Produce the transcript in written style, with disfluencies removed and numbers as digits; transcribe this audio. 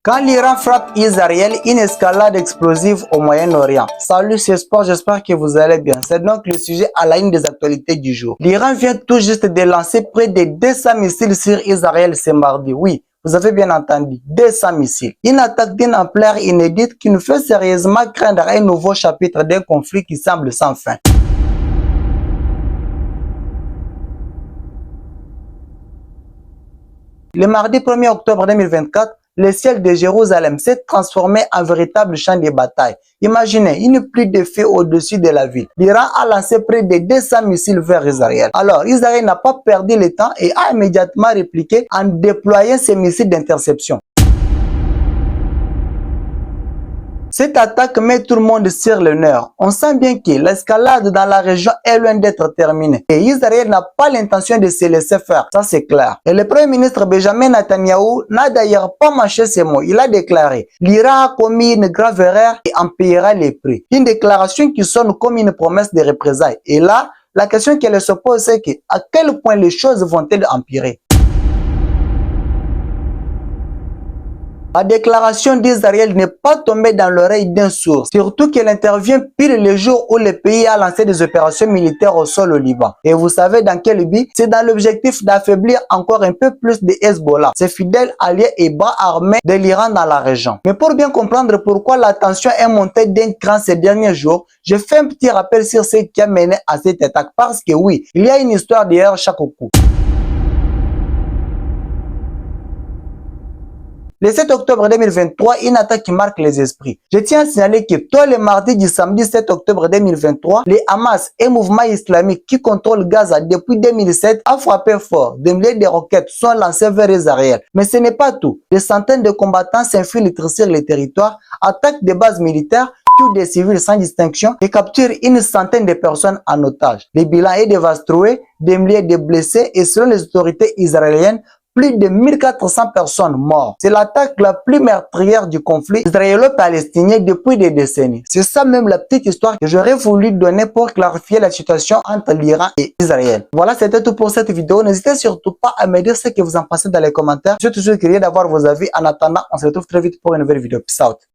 Quand l'Iran frappe Israël, une escalade explosive au Moyen-Orient. Salut, c'est Sport, j'espère que vous allez bien. C'est donc le sujet à la une des actualités du jour. L'Iran vient tout juste de lancer près de 200 missiles sur Israël ce mardi. Oui, vous avez bien entendu, 200 missiles. Une attaque d'une ampleur inédite qui nous fait sérieusement craindre un nouveau chapitre d'un conflit qui semble sans fin. Le mardi 1er octobre 2024, le ciel de Jérusalem s'est transformé en véritable champ de bataille. Imaginez une pluie de feu au-dessus de la ville. L'Iran a lancé près de 200 missiles vers Israël. Alors, Israël n'a pas perdu le temps et a immédiatement répliqué en déployant ses missiles d'interception. Cette attaque met tout le monde sur le nerf. On sent bien que l'escalade dans la région est loin d'être terminée. Et Israël n'a pas l'intention de se laisser faire, ça c'est clair. Et le Premier ministre Benjamin Netanyahu n'a d'ailleurs pas mâché ses mots. Il a déclaré « L'Iran a commis une grave erreur et en payera les prix ». Une déclaration qui sonne comme une promesse de représailles. Et là, la question qu'elle se pose c'est que à quel point les choses vont-elles empirer? La déclaration d'Israël n'est pas tombée dans l'oreille d'un sourd, surtout qu'elle intervient pile le jour où le pays a lancé des opérations militaires au sol au Liban. Et vous savez dans quel but? C'est dans l'objectif d'affaiblir encore un peu plus de Hezbollah, ses fidèles alliés et bras armés de l'Iran dans la région. Mais pour bien comprendre pourquoi la tension est montée d'un cran ces derniers jours, je fais un petit rappel sur ce qui a mené à cette attaque parce que oui, il y a une histoire derrière chaque coup. Le 7 octobre 2023, une attaque qui marque les esprits. Je tiens à signaler que tous les mardis du samedi 7 octobre 2023, les Hamas et mouvement islamique qui contrôlent Gaza depuis 2007 a frappé fort. Des milliers de roquettes sont lancées vers Israël. Mais ce n'est pas tout. Des centaines de combattants s'infiltrent sur les territoires, attaquent des bases militaires, tuent des civils sans distinction et capturent une centaine de personnes en otage. Le bilan est dévastateur, des milliers de blessés et selon les autorités israéliennes, plus de 1400 personnes mortes. C'est l'attaque la plus meurtrière du conflit israélo-palestinien depuis des décennies. C'est ça même la petite histoire que j'aurais voulu donner pour clarifier la situation entre l'Iran et Israël. Voilà, c'était tout pour cette vidéo. N'hésitez surtout pas à me dire ce que vous en pensez dans les commentaires. Je suis toujours curieux d'avoir vos avis. En attendant, on se retrouve très vite pour une nouvelle vidéo. Peace out.